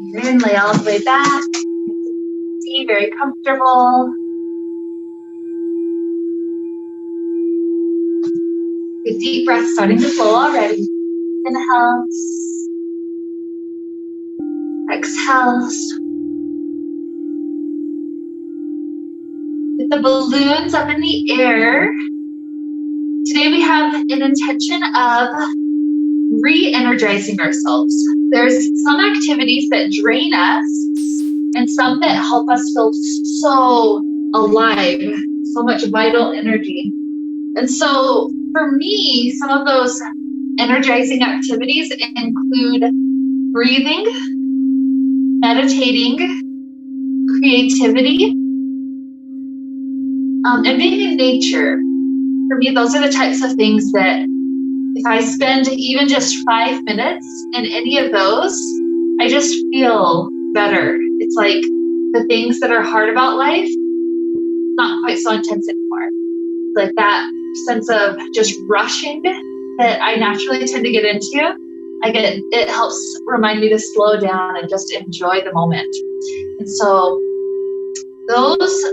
And lay all the way back. See, very comfortable. Good deep breath starting to flow already. Inhales. Exhales. With the balloons up in the air, today we have an intention of re-energizing ourselves. There's some activities that drain us and some that help us feel so alive, so much vital energy. And so for me, some of those energizing activities include breathing, meditating, creativity, and being in nature. For me, those are the types of things that if I spend even just 5 minutes in any of those, I just feel better. It's like the things that are hard about life, not quite so intense anymore. Like that sense of just rushing that I naturally tend to get into, it helps remind me to slow down and just enjoy the moment. And so those,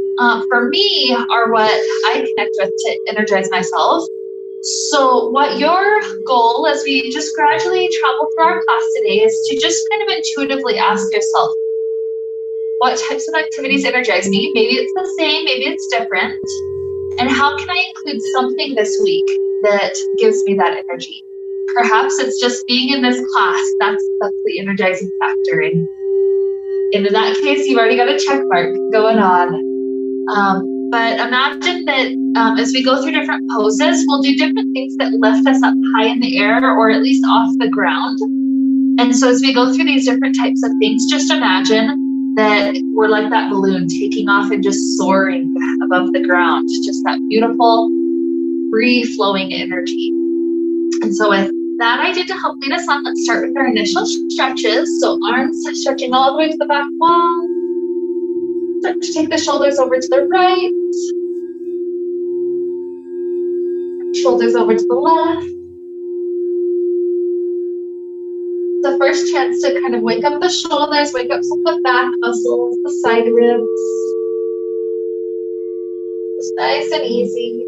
for me, are what I connect with to energize myself. So what your goal as we just gradually travel through our class today is to just kind of intuitively ask yourself, what types of activities energize me? Maybe it's the same, maybe it's different. And how can I include something this week that gives me that energy? Perhaps it's just being in this class. That's the energizing factor. And in that case, you've already got a check mark going on. But imagine that as we go through different poses, we'll do different things that lift us up high in the air or at least off the ground. And so as we go through these different types of things, just imagine that we're like that balloon taking off and just soaring above the ground, just that beautiful, free-flowing energy. And so with that idea to help lead us on, let's start with our initial stretches. So arms stretching all the way to the back wall. Start to take the shoulders over to the right. Shoulders over to the left. The first chance to kind of wake up the shoulders, wake up some of the back muscles, the side ribs. Just nice and easy.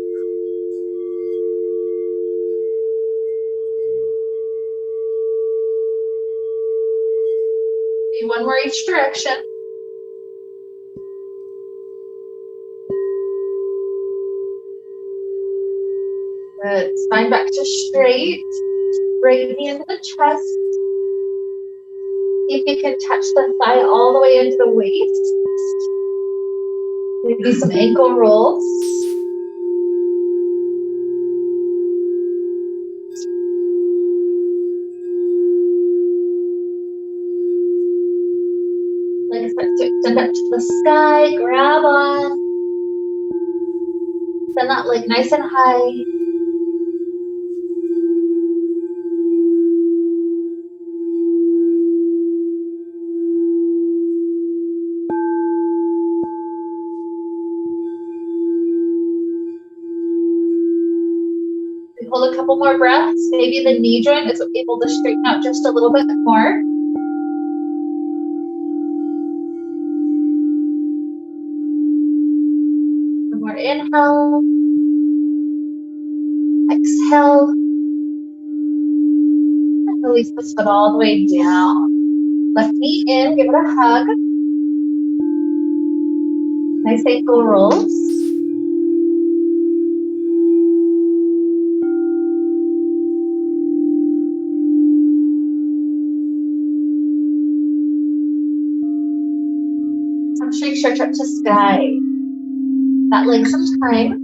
Maybe one more each direction. Good. Spine back to straight. Bring the end of the chest. See if you can touch the thigh all the way into the waist. Maybe some ankle rolls. Legs start to extend up to the sky. Grab on. Send that leg nice and high. Hold a couple more breaths. Maybe the knee joint is able to straighten out just a little bit more. One more inhale. Exhale. And release the foot all the way down. Left knee in, give it a hug. Nice ankle rolls. Hamstring stretch up to sky. That leg some time.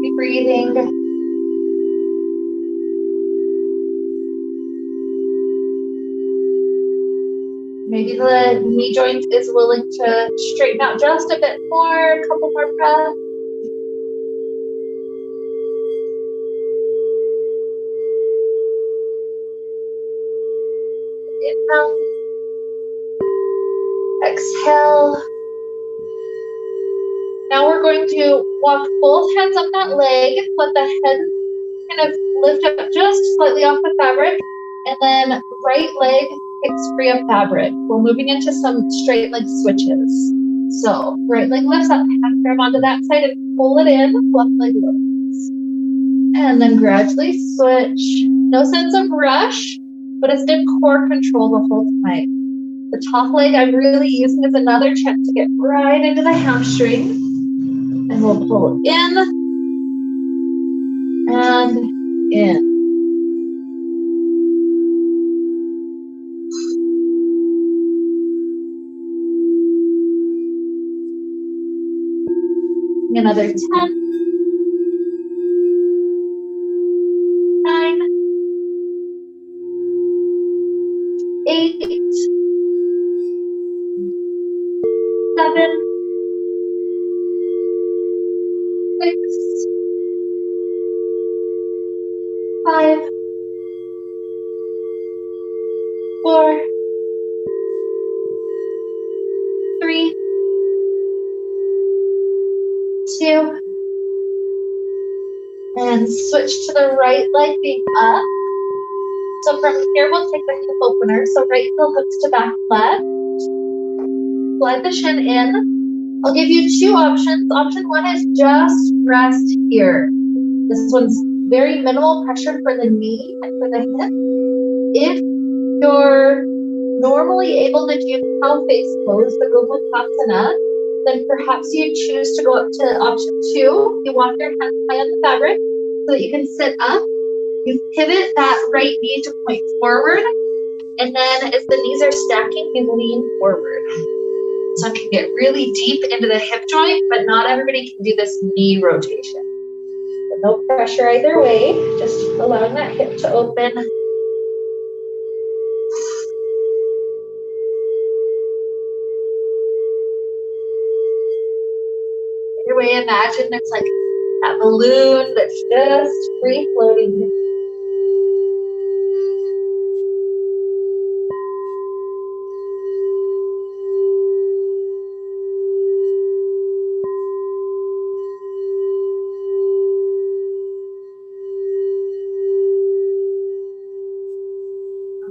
Keep breathing. Maybe the knee joint is willing to straighten out just a bit more, a couple more breaths. Inhale. exhale. Now we're going to walk both hands up that leg, let the head kind of lift up just slightly off the fabric, and then right leg kicks free of fabric. We're moving into some straight leg switches. So right leg lifts up, hand firm onto that side and pull it in, left leg lifts. And then gradually switch. No sense of rush, but instead core control the whole time. The top leg I'm really using as another check to get right into the hamstring. And we'll pull in and in. Another 10, 9, 8, 7, 6, 5, 4, 3, 2, and switch to the right leg being up. So from here, we'll take the hip opener. So right heel hooks to back left. Slide the shin in. I'll give you two options. Option one is just rest here. This one's very minimal pressure for the knee and for the hip. If you're normally able to do cow face pose, the Gopukasana, then perhaps you choose to go up to option two. You walk your hands high on the fabric so that you can sit up. You pivot that right knee to point forward. And then as the knees are stacking, you lean forward. So it can get really deep into the hip joint, but not everybody can do this knee rotation. So no pressure either way, just allowing that hip to open. Either way, imagine it's like that balloon that's just free floating.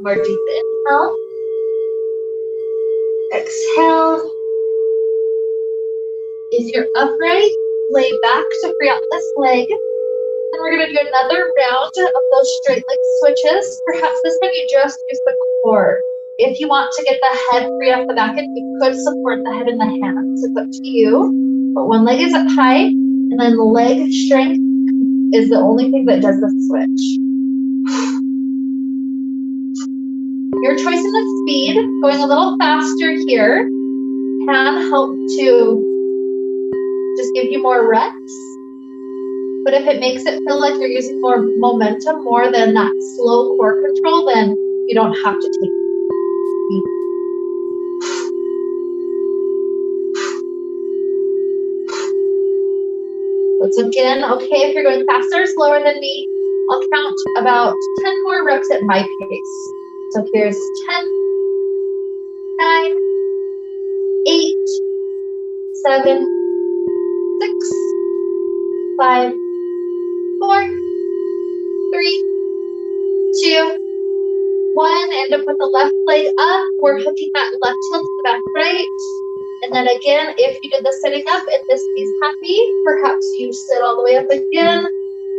More deep inhale. Exhale. If you're upright, lay back to free out this leg. And we're going to do another round of those straight leg switches. Perhaps this time you just use the core. If you want to get the head free off the back end, you could support the head in the hands. It's up to you. But one leg is up high, and then the leg strength is the only thing that does the switch. Your choice in the speed, going a little faster here, can help to just give you more reps. But if it makes it feel like you're using more momentum, more than that slow core control, then you don't have to take speed. Once again, okay, if you're going faster or slower than me, I'll count about 10 more reps at my pace. So here's 10, 9, 8, 7, 6, 5, 4, 3, 2, 1. And to put the left leg up, we're hooking that left heel to the back right. And then again, if you did the sitting up and this knee's happy, perhaps you sit all the way up again.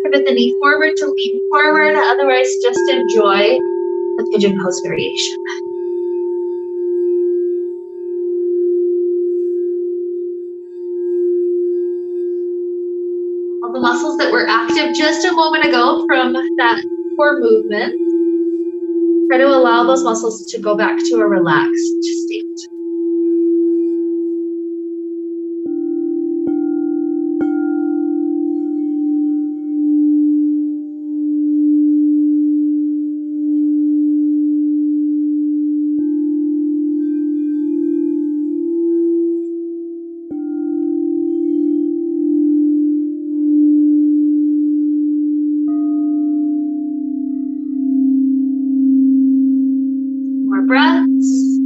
Pivot the knee forward to lean forward. Otherwise, just enjoy the pigeon pose variation. All the muscles that were active just a moment ago from that core movement, try to allow those muscles to go back to a relaxed state. Breaths.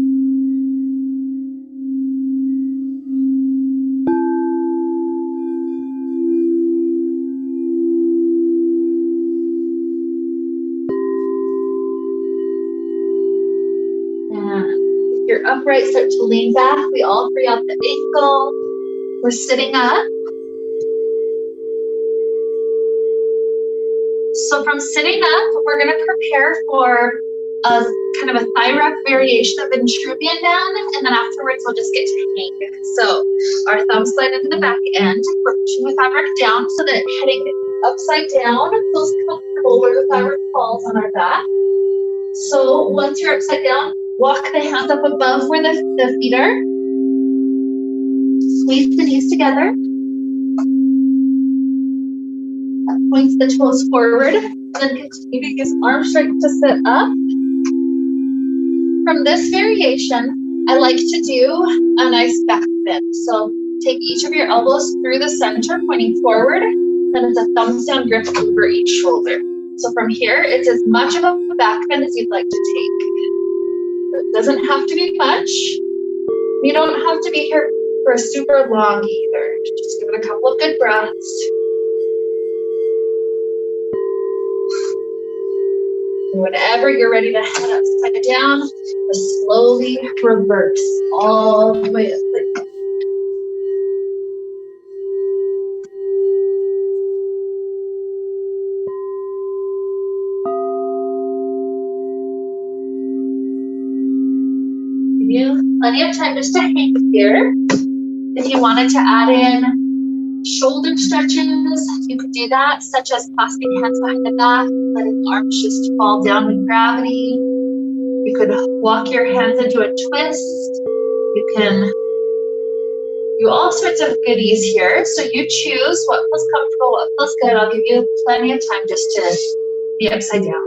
You're upright, start to lean back. We all free out the ankle. We're sitting up. So from sitting up, we're going to prepare for a kind of a thigh wrap variation of Vitruvian down, and then afterwards we'll just get to hang. So our thumbs slide into the back end. We're pushing the fabric down so that heading upside down feels comfortable where the fabric falls on our back. So once you're upside down, walk the hands up above where the feet are. Squeeze the knees together. That points the toes forward. Then continue to use arm strength to sit up. From this variation, I like to do a nice back bend. So take each of your elbows through the center, pointing forward. Then it's a thumbs down grip over each shoulder. So from here, it's as much of a back bend as you'd like to take. It doesn't have to be much. You don't have to be here for a super long either. Just give it a couple of good breaths. And whenever you're ready to head upside down, just slowly reverse all the way upside down. Give you plenty of time just to hang here. If you wanted to add in shoulder stretches, you could do that, such as clasping hands behind the back, letting arms just fall down with gravity. You could walk your hands into a twist. You can do all sorts of goodies here. So you choose what feels comfortable, what feels good. I'll give you plenty of time just to be upside down.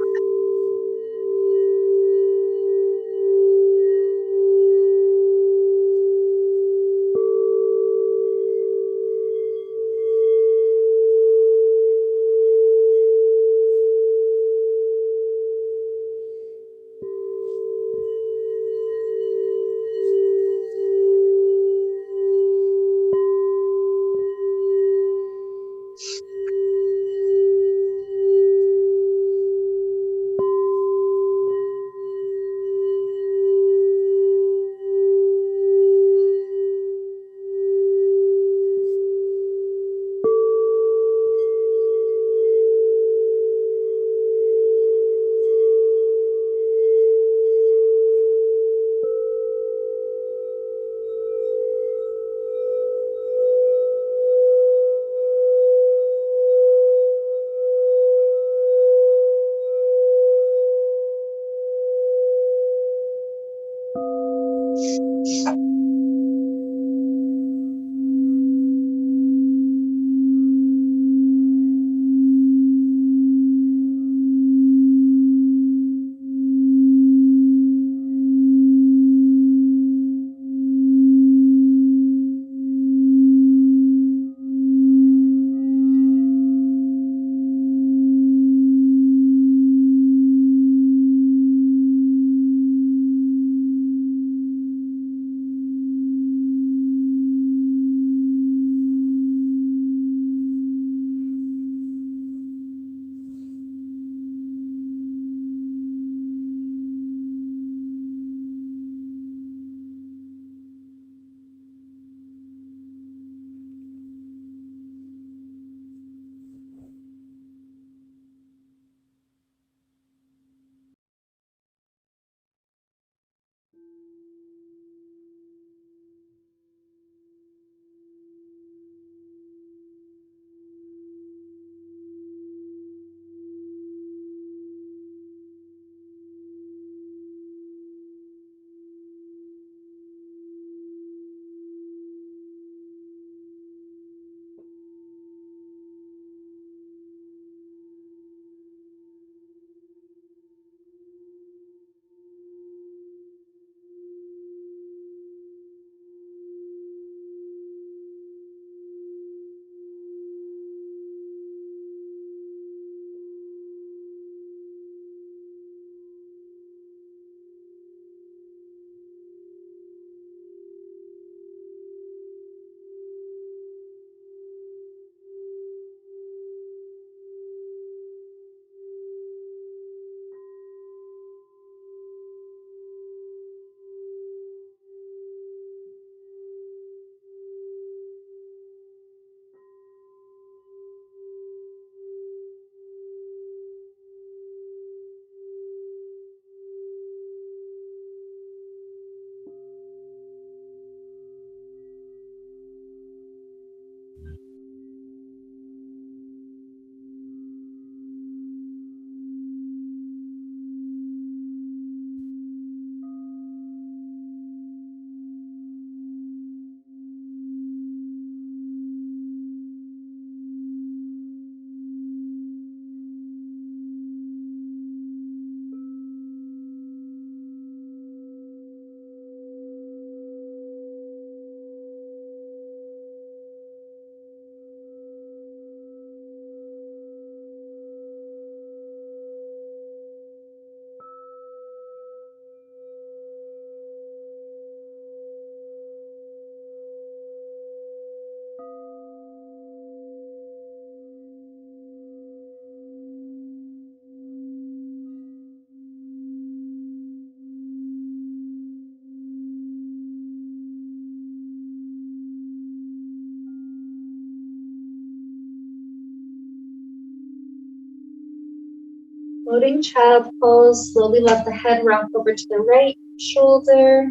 Floating child pose. Slowly let the head rock over to the right shoulder.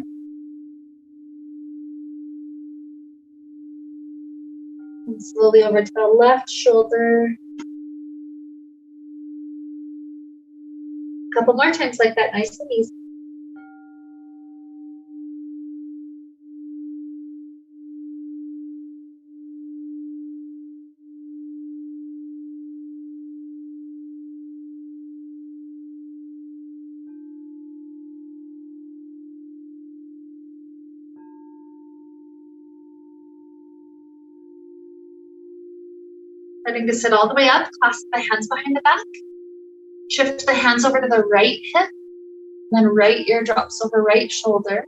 And slowly over to the left shoulder. A couple more times like that, nice and easy. Starting to sit all the way up, clasp the hands behind the back. Shift the hands over to the right hip, then right ear drops over right shoulder.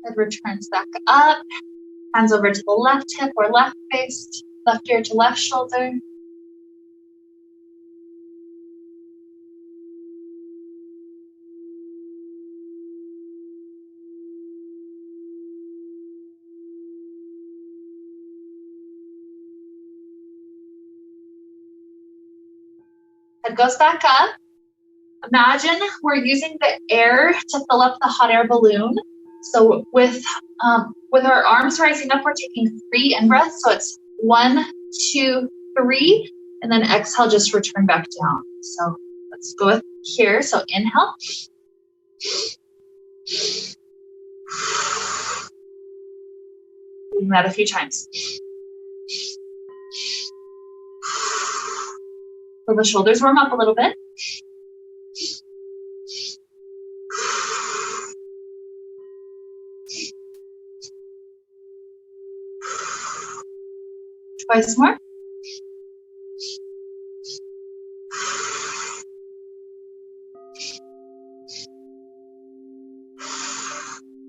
Head returns back up, hands over to the left hip or left face, left ear to left shoulder. Head goes back up. Imagine we're using the air to fill up the hot air balloon. So with our arms rising up, we're taking 3 in-breaths. So it's 1, 2, 3, and then exhale, just return back down. So let's go with here. So inhale. Doing that a few times. So the shoulders warm up a little bit. Twice more.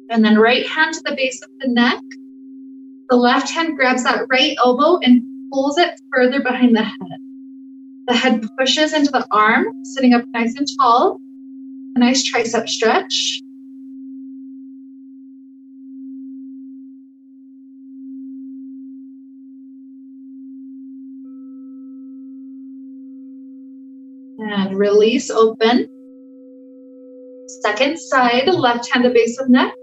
And then right hand to the base of the neck. The left hand grabs that right elbow and pulls it further behind the head. The head pushes into the arm, sitting up nice and tall. A nice tricep stretch. And release, open. Second side, left hand to base of neck.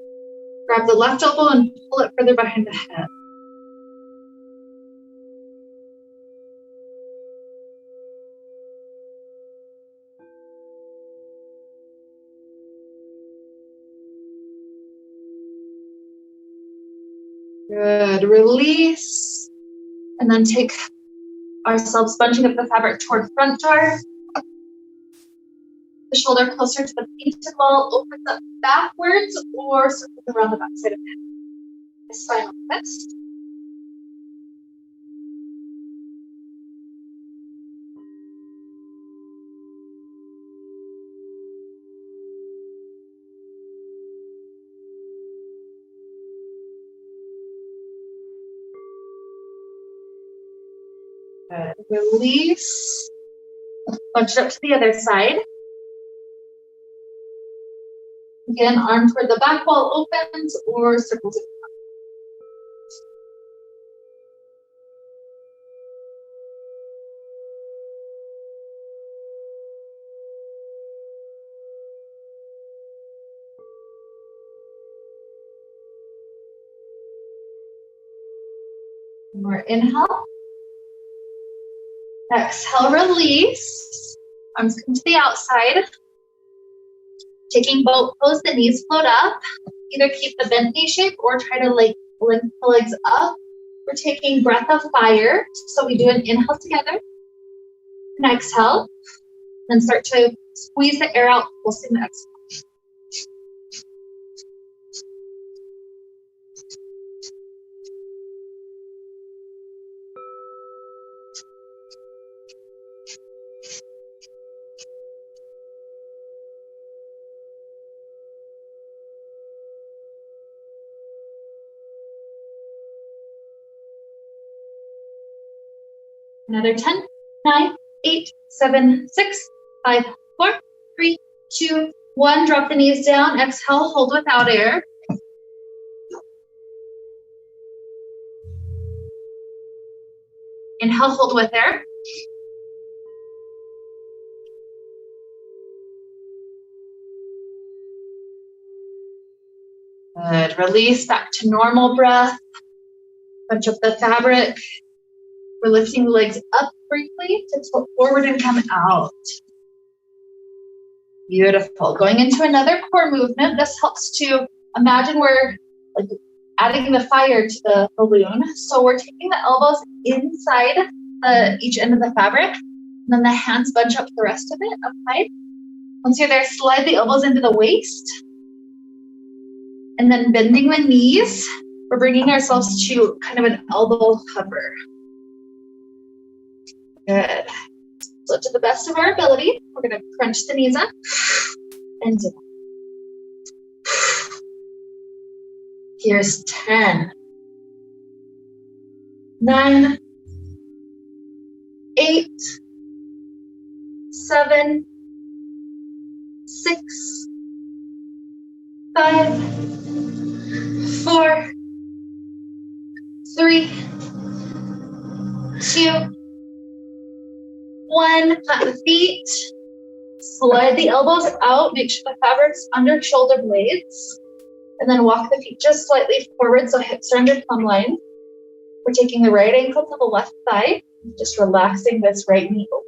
Grab the left elbow and pull it further behind the head. Good, release. And then take ourselves bunching up the fabric toward front door. The shoulder closer to the painted wall, opens up backwards or circles around the back side of the head. Spinal twist. Good. Release. Bunch it up to the other side. Again, arm toward the back wall opens or circles it. More inhale. Exhale, release. Arms come to the outside. Taking boat pose, the knees float up. Either keep the bent knee shape or try to lift the legs up. We're taking breath of fire. So we do an inhale together. And exhale. Then start to squeeze the air out, pulsing the exhale. Another 10, 9, 8, 7, 6, 5, 4, 3, 2, 1. Drop the knees down. Exhale, hold without air. Inhale, hold with air. Good. Release back to normal breath. Bunch up the fabric. We're lifting the legs up briefly to tilt forward and come out. Beautiful. Going into another core movement. This helps to imagine we're like adding the fire to the balloon. So we're taking the elbows inside each end of the fabric, and then the hands bunch up the rest of it up high. Once you're there, slide the elbows into the waist, and then bending the knees. We're bringing ourselves to kind of an elbow hover. Good. So to the best of our ability, we're going to crunch the knees up and down. Here's 10, 9, 8, 7, 6, 5, 4, 3, 2, 1. Plant the feet. Slide the elbows out. Make sure the fabric's under shoulder blades. And then walk the feet just slightly forward so hips are under plumb line. We're taking the right ankle to the left thigh. Just relaxing this right knee open.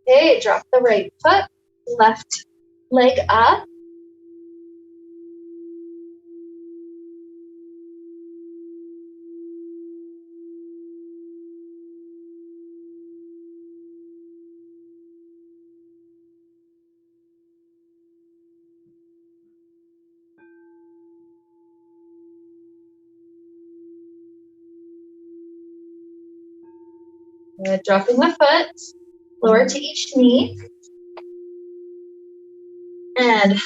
Okay, drop the right foot, left leg up. Dropping the foot, lower to each knee, and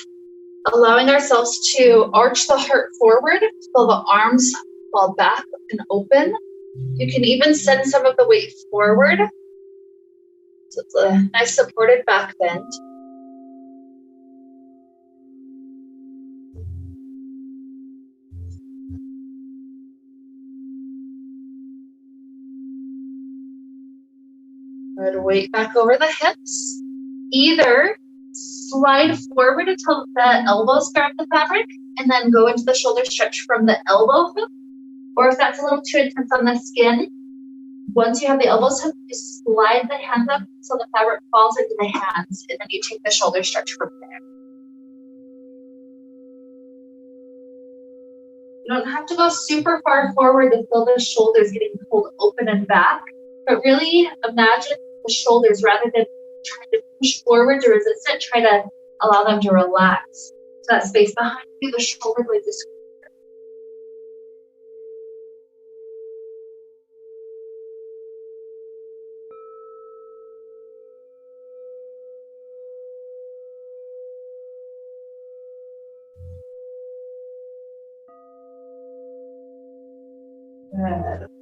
allowing ourselves to arch the heart forward, so the arms fall back and open. You can even send some of the weight forward. So it's a nice supported back bend. Good, weight back over the hips. Either slide forward until the elbows grab the fabric and then go into the shoulder stretch from the elbow hook. Or if that's a little too intense on the skin, once you have the elbows hooked, you slide the hands up so the fabric falls into the hands, and then you take the shoulder stretch from there. You don't have to go super far forward to feel the shoulders getting pulled open and back, but really imagine the shoulders, rather than trying to push forward to resist it, try to allow them to relax. So that space behind you, the shoulder blades is good.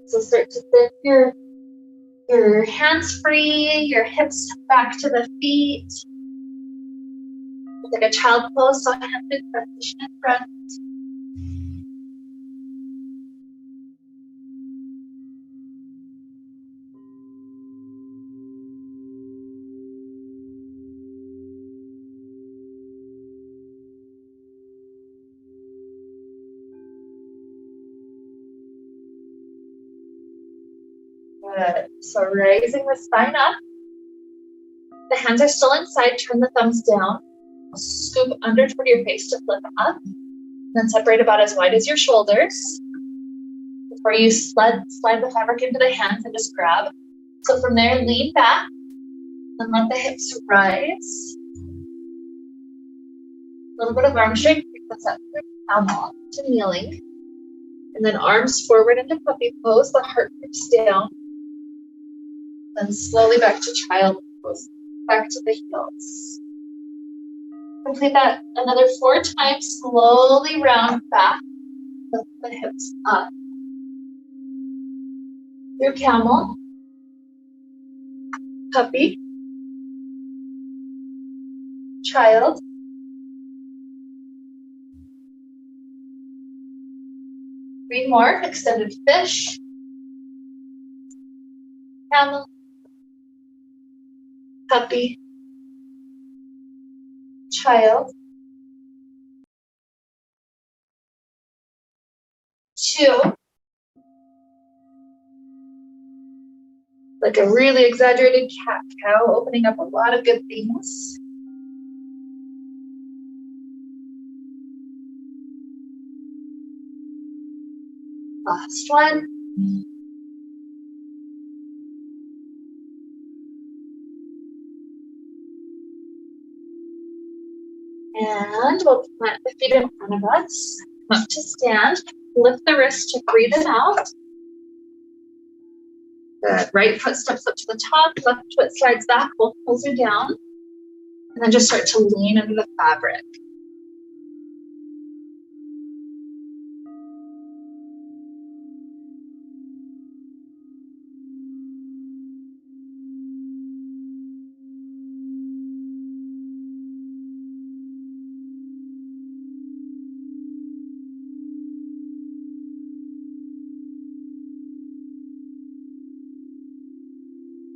So start to bend your hands free, your hips back to the feet. Like a child pose, so hands in front, position in front. Good. So raising the spine up. The hands are still inside. Turn the thumbs down. Scoop under toward your face to flip up. Then separate about as wide as your shoulders. Before you slide the fabric into the hands and just grab. So from there, lean back. Then let the hips rise. A little bit of arm strength. Pick this up to kneeling. And then arms forward into puppy pose. The heart drifts down. Then slowly back to child pose, back to the heels. Complete that another 4 times, slowly round back, lift the hips up. Through camel, puppy, child, three more, extended fish, camel, puppy, child, 2, like a really exaggerated cat-cow, opening up a lot of good things. Last one. And we'll plant the feet in front of us. Come up to stand. Lift the wrist to breathe it out. Good. Right foot steps up to the top. Left foot slides back. Both toes are down. And then just start to lean into the fabric.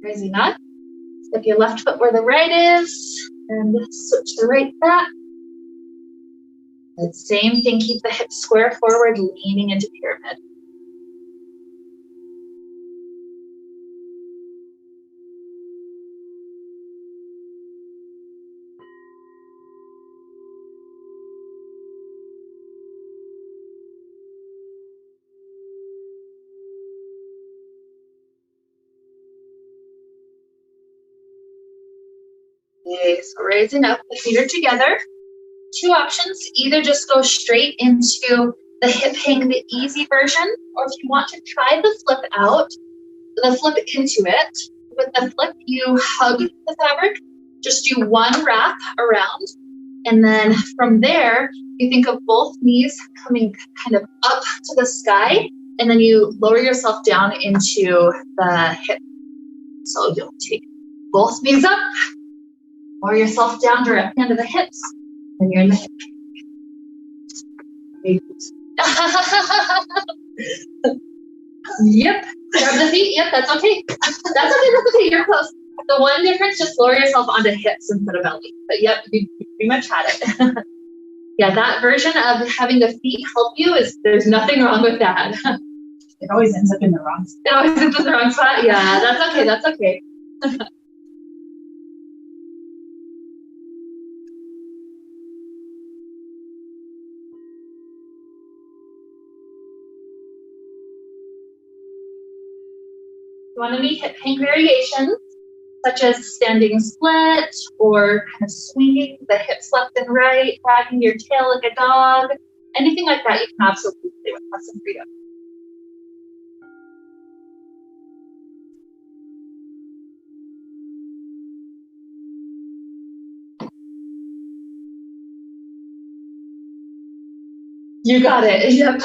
Raising up. Step your left foot where the right is. And switch the right back. The same thing, keep the hips square forward, leaning into pyramid. Okay, so raising up, the feet are together. 2 options, either just go straight into the hip hang, the easy version, or if you want to try the flip out, the flip into it. With the flip, you hug the fabric, just do 1 wrap around, and then from there, you think of both knees coming kind of up to the sky, and then you lower yourself down into the hip. So you'll take both knees up, lower yourself down directly into the hips, and you're in the hip. Yep, grab the feet, yep, that's okay. That's okay, you're close. The one difference, just lower yourself onto hips instead of belly. But yep, you pretty much had it. Yeah, that version of having the feet help you there's nothing wrong with that. It always ends up in the wrong spot. It always ends up in the wrong spot? Yeah, that's okay. You want any hip hang variations, such as standing split or kind of swinging the hips left and right, wagging your tail like a dog, anything like that, you can absolutely play with. Have some freedom. You got it. Yep.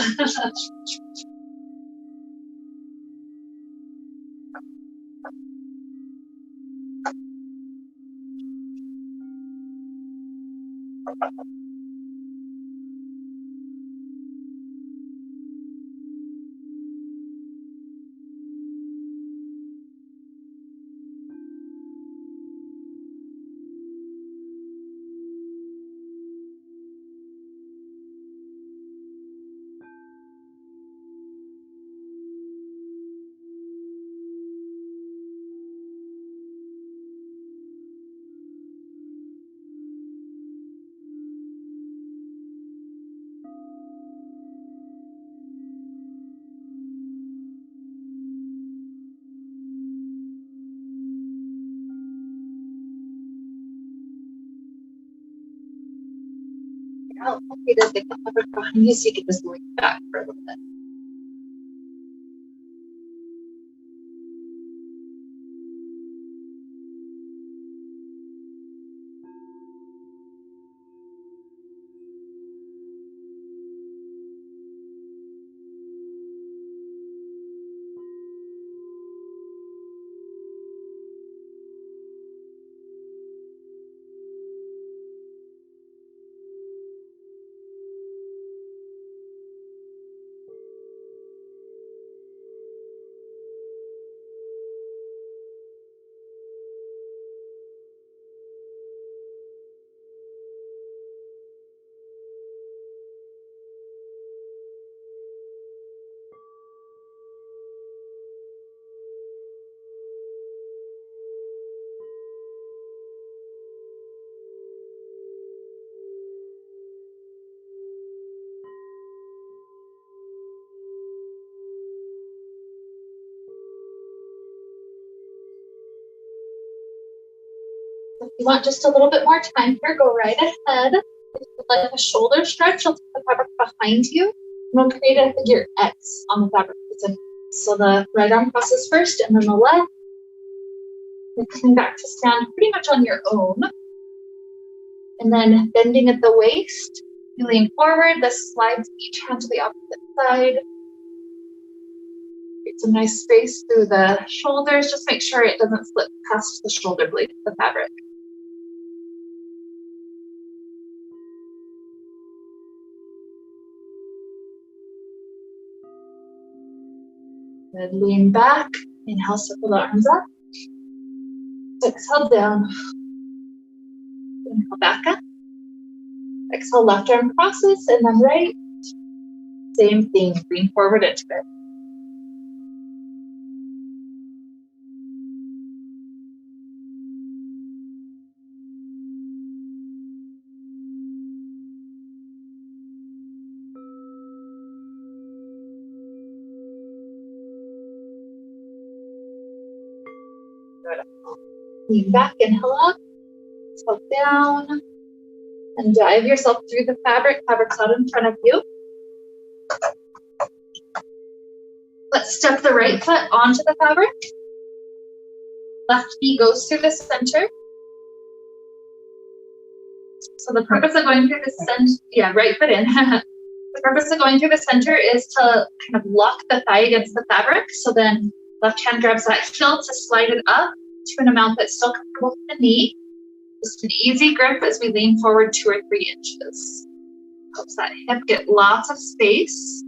Oh, okay, then they come over behind you so you can just lean back for a little bit. If you want just a little bit more time here, go right ahead. If you'd like a shoulder stretch, you'll take the fabric behind you and we'll create a figure X on the fabric. So the right arm crosses first and then the left. Then coming back to stand pretty much on your own. And then bending at the waist, you lean forward, this slides each hand to the opposite side. Create some nice space through the shoulders. Just make sure it doesn't slip past the shoulder blade of the fabric. Then lean back, inhale, circle the arms up. Exhale down. Inhale back up. Exhale, left arm crosses and then right. Same thing, lean forward into it. Lean back, inhale up, exhale down, and dive yourself through the fabric. Fabric's out in front of you. Let's step the right foot onto the fabric. Left knee goes through the center. So the purpose of going through the center, right foot in. The purpose of going through the center is to kind of lock the thigh against the fabric. So then left hand grabs that heel to slide it up to an amount that's still comfortable with the knee. Just an easy grip as we lean forward 2 or 3 inches. Helps that hip get lots of space.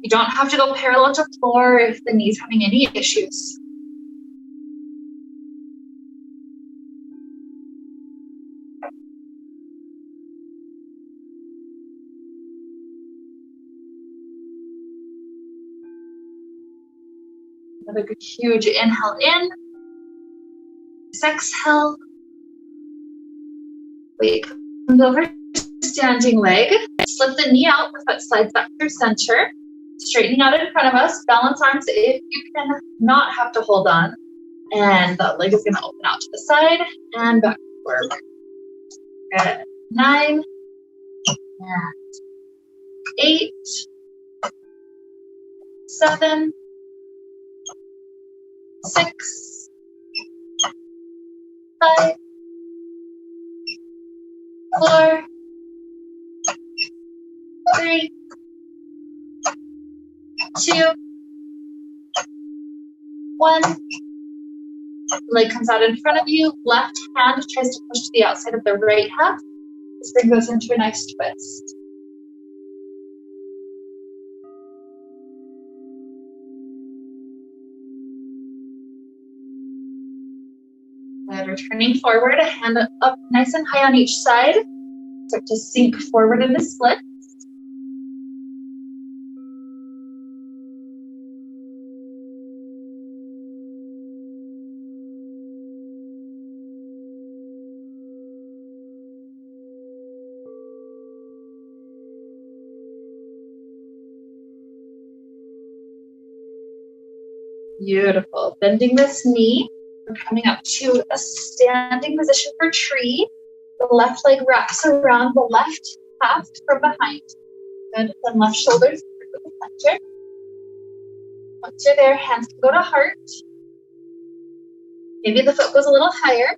You don't have to go parallel to floor if the knee's having any issues. Another good huge inhale in. Exhale. Weight comes over, standing leg. Slip the knee out, the foot slides back through center. Straightening out in front of us. Balance arms if you can not have to hold on. And the leg is going to open out to the side and back forward. Good. 9 and 8, 7, 6, 5, 4, 3, 2, 1. Leg comes out in front of you. Left hand tries to push to the outside of the right half. This brings us into a nice twist. And returning forward, a hand up nice and high on each side. Start to sink forward into split. Beautiful. Bending this knee. We're coming up to a standing position for tree. The left leg wraps around the left half from behind. Good. Then left shoulder through the center. Once you're there, hands can go to heart. Maybe the foot goes a little higher.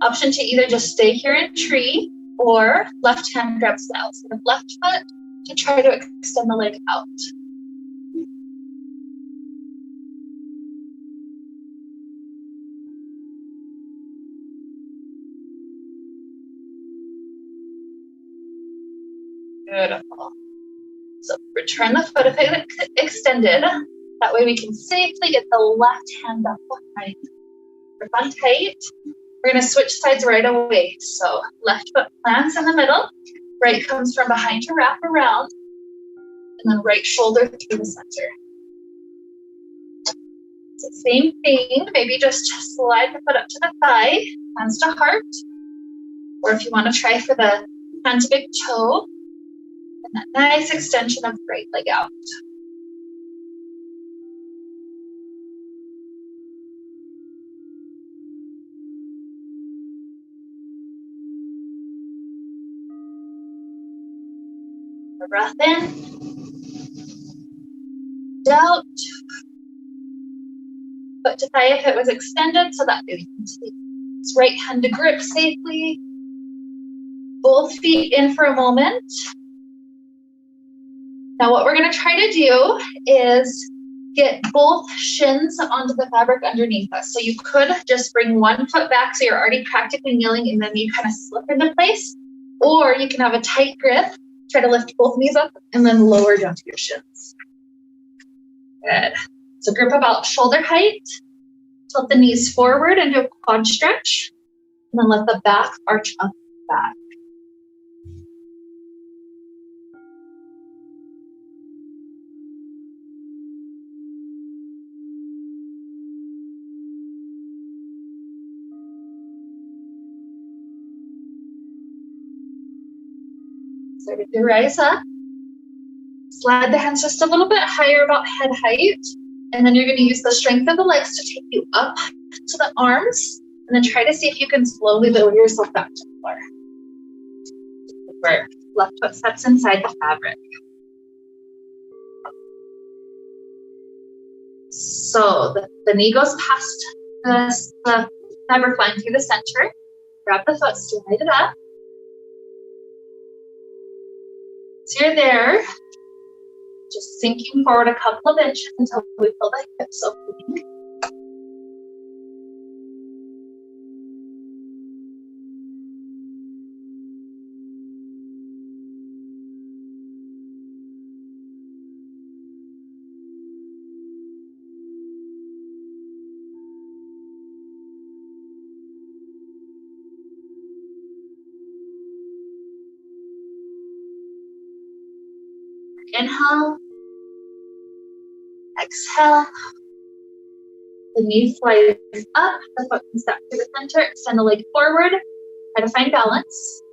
Option to either just stay here in tree or left hand grabs the outside of left foot to try to extend the leg out. Beautiful. So return the foot if it's extended. That way we can safely get the left hand up behind. Grip on tight. We're going to switch sides right away. So left foot plants in the middle. Right comes from behind to wrap around. And then right shoulder through the center. So same thing. Maybe just slide the foot up to the thigh. Hands to heart. Or if you want to try for the hand to big toe. And that nice extension of right leg out. A breath in, out. Foot to thigh if it was extended, so that you can take this right hand to grip safely. Both feet in for a moment. Now what we're going to try to do is get both shins onto the fabric underneath us. So you could just bring one foot back so you're already practically kneeling and then you kind of slip into place. Or you can have a tight grip, try to lift both knees up and then lower down to your shins. Good. So grip about shoulder height. Tilt the knees forward into a quad stretch. And then let the back arch up back. Starting to rise up. Slide the hands just a little bit higher, about head height. And then you're going to use the strength of the legs to take you up to the arms. And then try to see if you can slowly lower yourself back to the floor. Work. Left foot steps inside the fabric. So the knee goes past the fabric line through the center. Grab the foot, slide it up. So you're there, just sinking forward a couple of inches until we feel the hips opening. Inhale, exhale, the knee slides up, the foot can step to the center, extend the leg forward, try to find balance.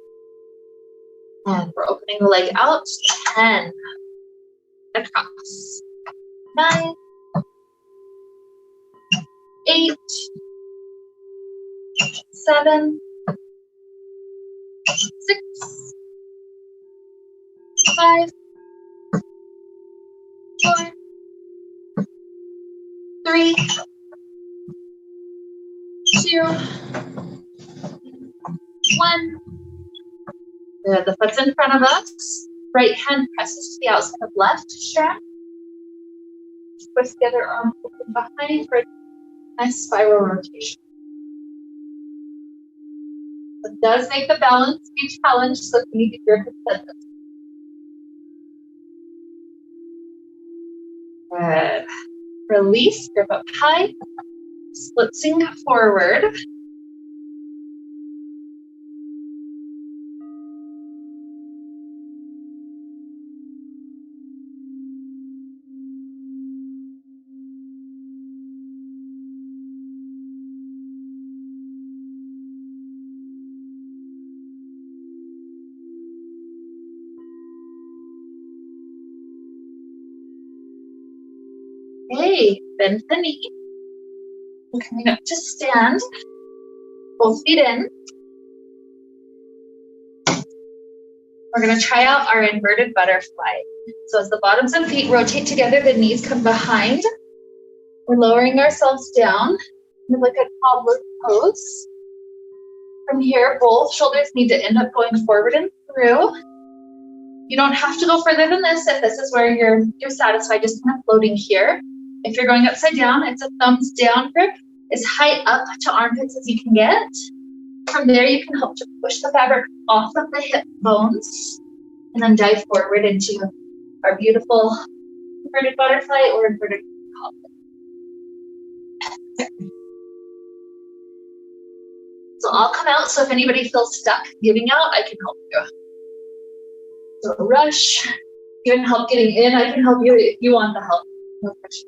And we're opening the leg out, 10, across, 9, 8, 7, 6, 5, 4, 3, 2, 1. Good. The foot's in front of us. Right hand presses to the outside of left strap. Twist the other arm open behind for a nice spiral rotation. It does make the balance be a challenge, so if you need to grip it. Good. Release, grip up high, splitsing forward. Okay, bend the knee. We're coming up to stand. Both feet in. We're going to try out our inverted butterfly. So as the bottoms of feet rotate together, the knees come behind. We're lowering ourselves down. We look at toddler pose. From here, both shoulders need to end up going forward and through. You don't have to go further than this if this is where you're satisfied, just kind of floating here. If you're going upside down, it's a thumbs down grip, as high up to armpits as you can get. From there, you can help to push the fabric off of the hip bones and then dive forward into our beautiful inverted butterfly or inverted coffin. So I'll come out, so if anybody feels stuck giving out, I can help you. So rush, even help getting in, I can help you if you want the help. No pressure.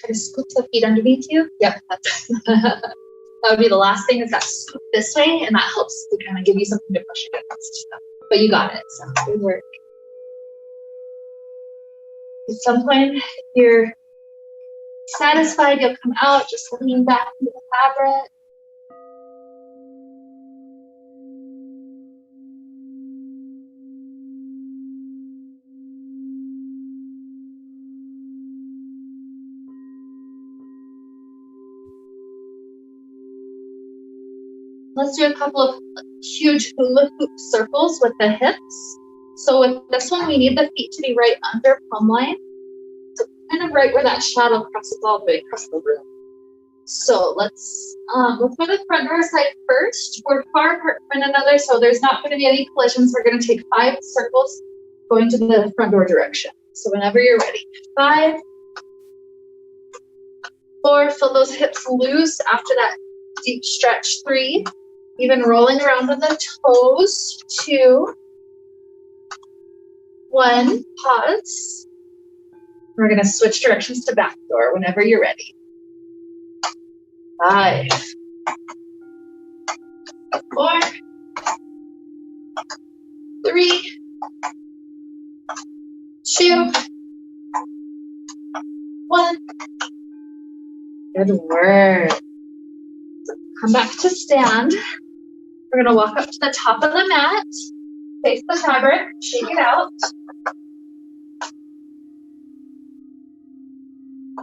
Try to scoop the feet underneath you. Yep, that's that would be the last thing, is that scoop this way, and that helps to kind of give you something to push against. But you got it, so good work. At some point, if you're satisfied, you'll come out, just lean back into the fabric. Let's do a couple of huge hula hoop circles with the hips. So with this one, we need the feet to be right under plumb line. So kind of right where that shadow crosses all the way across the room. So let's go the front door side first. We're far apart from one another, so there's not going to be any collisions. We're going to take 5 circles going to the front door direction. So whenever you're ready, 5, 4, feel those hips loose after that deep stretch. 3, even rolling around on the toes. 2, 1, pause. We're going to switch directions to back door whenever you're ready. 5, 4, 3, 2, 1. Good work. Come back to stand. We're going to walk up to the top of the mat, face the fabric, shake it out.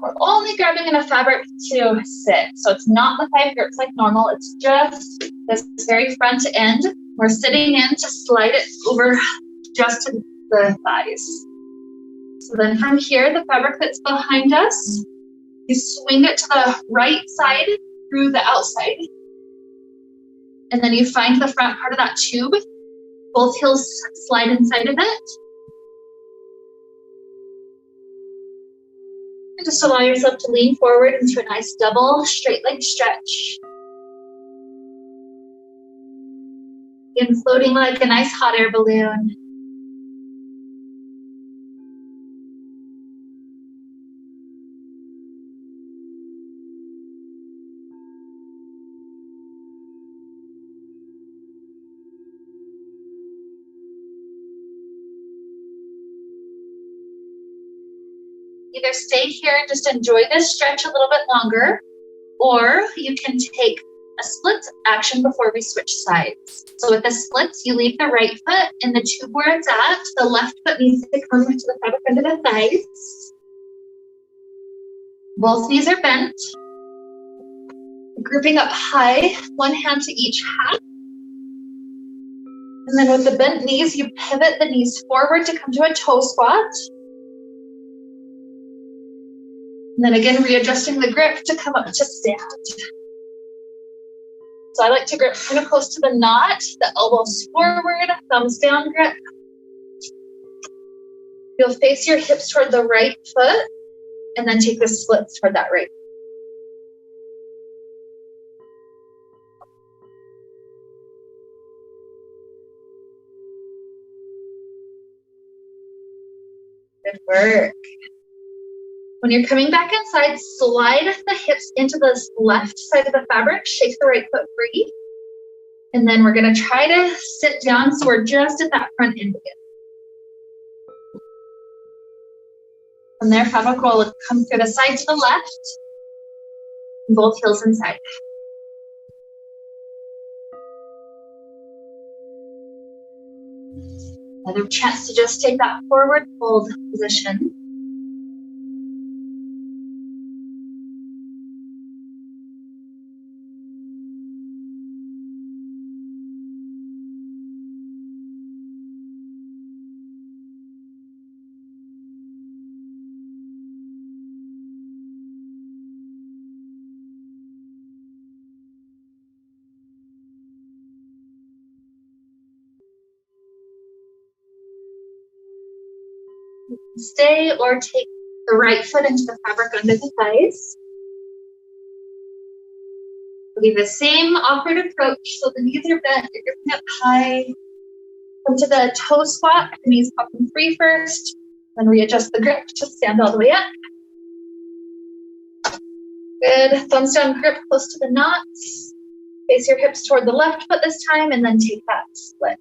We're only grabbing enough fabric to sit. So it's not the 5 grips like normal. It's just this very front end. We're sitting in to slide it over just to the thighs. So then from here, the fabric that's behind us, you swing it to the right side through the outside. And then you find the front part of that tube. Both heels slide inside of it. And just allow yourself to lean forward into a nice double straight leg stretch. And floating like a nice hot air balloon. Either stay here and just enjoy this stretch a little bit longer, or you can take a split action before we switch sides. So with the splits, you leave the right foot in the tube where it's at. The left foot needs to come to the fabric under the thighs. Both knees are bent. Grouping up high, one hand to each half. And then with the bent knees, you pivot the knees forward to come to a toe squat. And then again, readjusting the grip to come up to stand. So I like to grip kind of close to the knot, the elbows forward, thumbs down grip. You'll face your hips toward the right foot and then take the splits toward that right. Good work. When you're coming back inside, slide the hips into the left side of the fabric, shake the right foot free. And then we're going to try to sit down so we're just at that front end again. From there, fabric will come through the side to the left, and both heels inside. Another chance to just take that forward fold position. Stay or take the right foot into the fabric under the thighs. It'll be the same awkward approach. So the knees are bent, you're gripping up high. Come to the toe squat, the knees popping free first, then readjust the grip to stand all the way up. Good. Thumbs down grip close to the knots. Face your hips toward the left foot this time, and then take that split.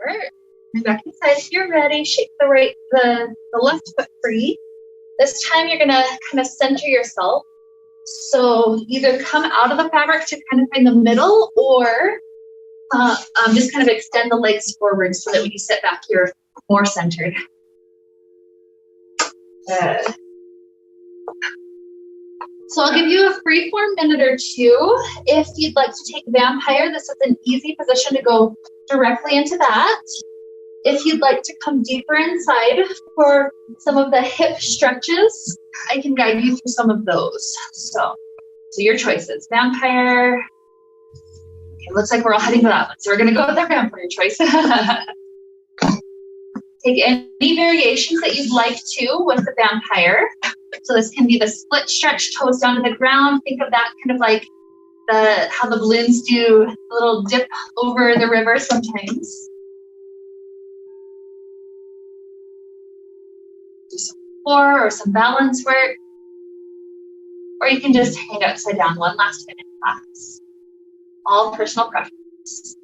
Right. And back inside if you're ready. Shake the left foot free. This time you're gonna kind of center yourself. So either come out of the fabric to kind of find the middle, or just kind of extend the legs forward so that when you sit back, you're more centered. Good. So I'll give you a free form minute or two. If you'd like to take vampire, this is an easy position to go directly into that. If you'd like to come deeper inside for some of the hip stretches, I can guide you through some of those. So your choices. Vampire. Okay, looks like we're all heading to that one. So we're going to go with our vampire choice. Take any variations that you'd like to with the vampire. So this can be the split stretch, toes down to the ground. Think of that kind of like how the balloons do a little dip over the river sometimes. Do some core or some balance work. Or you can just hang upside down one last minute class. All personal preference.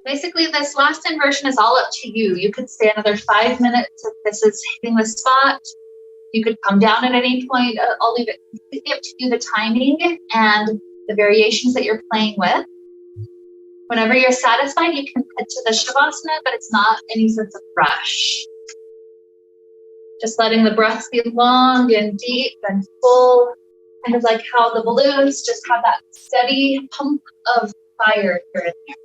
Basically, this last inversion is all up to you. You could stay another 5 minutes if this is hitting the spot. You could come down at any point. I'll leave it completely up to you, the timing and the variations that you're playing with. Whenever you're satisfied, you can head to the Shavasana, but it's not any sense of rush. Just letting the breaths be long and deep and full, kind of like how the balloons just have that steady pump of fire here and there.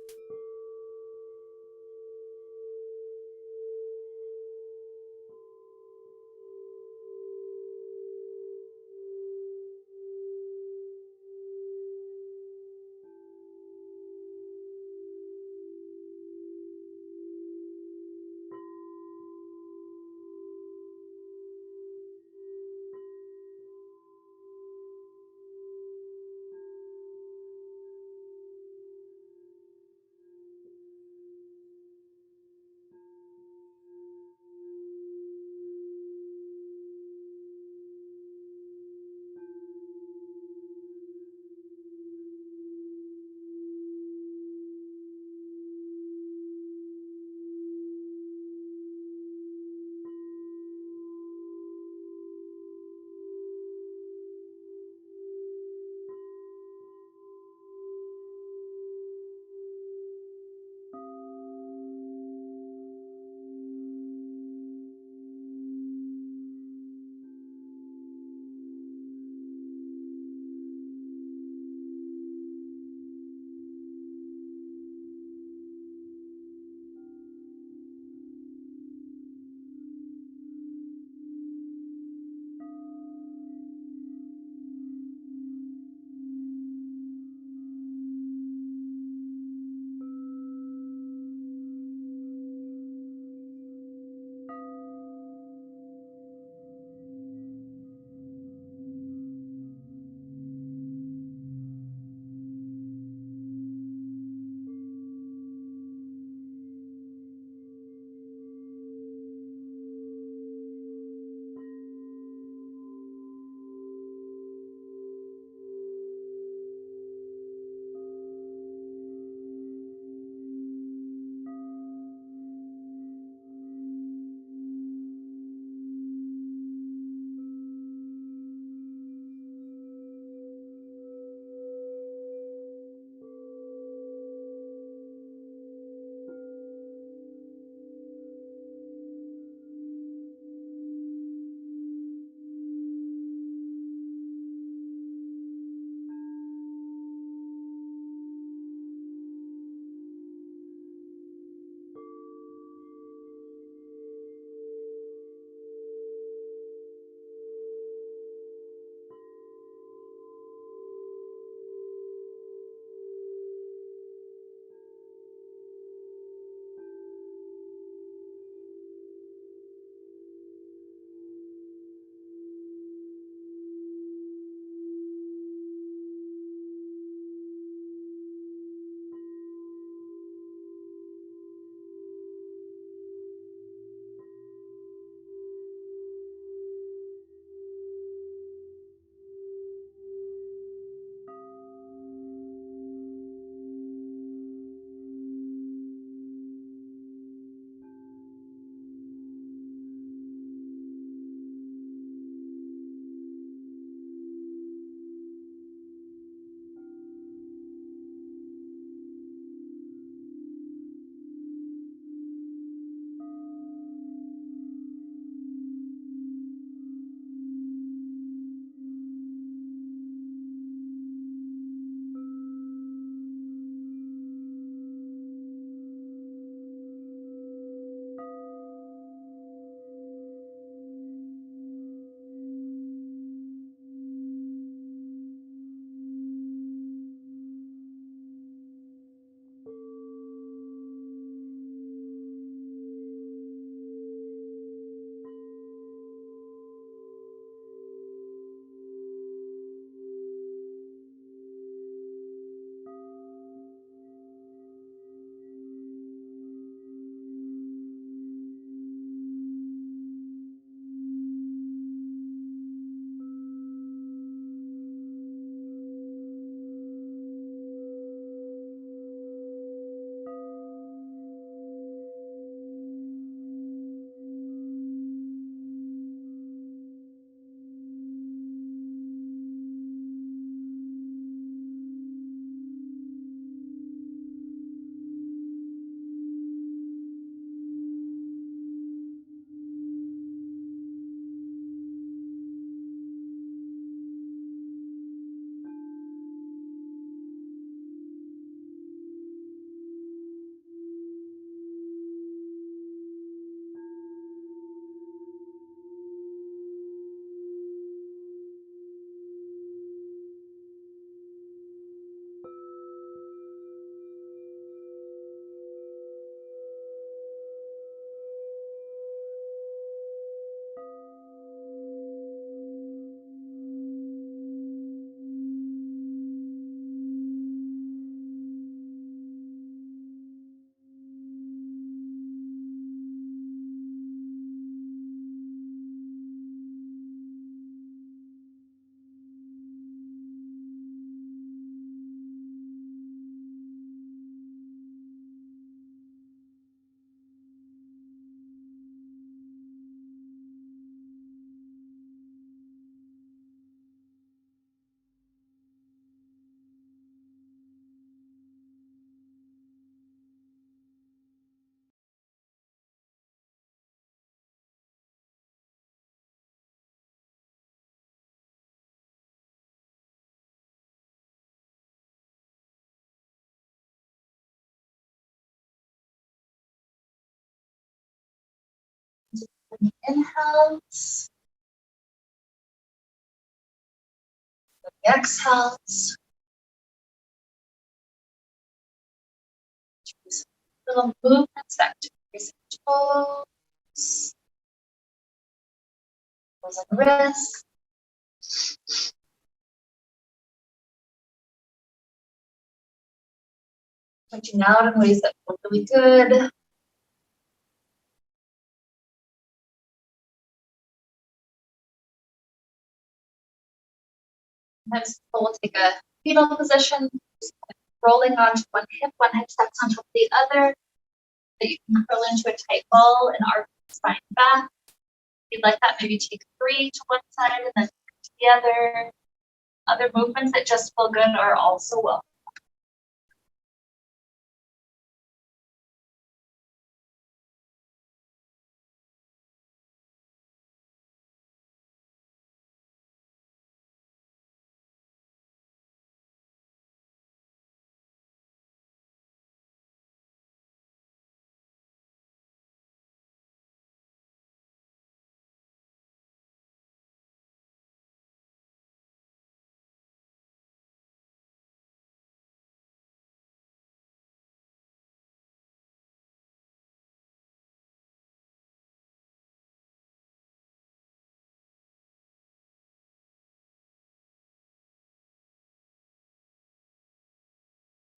Inhales. Exhales. Little movements back to your toes. Toes and wrists. Stretching out in ways that feel really good. Sometimes people will take a fetal position, just rolling onto one hip steps onto the other. That you can curl into a tight ball and arc the spine back. If you'd like that, maybe take 3 to one side and then to the other. Other movements that just feel good are also welcome.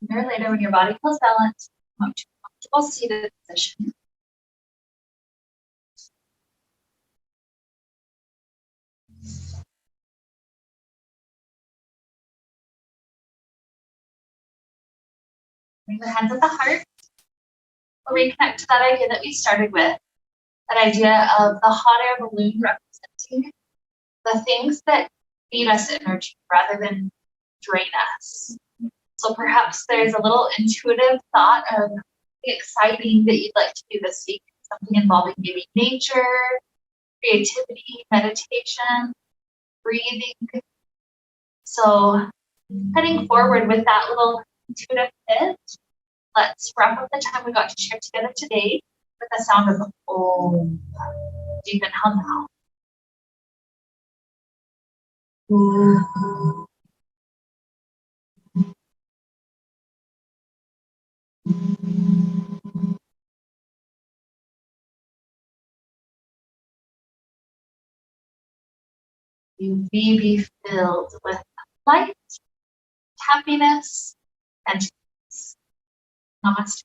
Sooner or later, when your body feels balanced, come up to a comfortable seated position. Bring the hands at the heart. We'll reconnect to that idea that we started with, that idea of the hot air balloon representing the things that feed us energy rather than drain us. So perhaps there's a little intuitive thought of the exciting that you'd like to do this week, something involving maybe nature, creativity, meditation, breathing. So heading forward with that little intuitive hit, let's wrap up the time we got to share together today with the sound of Om. Deep inhale now. You be filled with light, happiness, and peace. Namaste.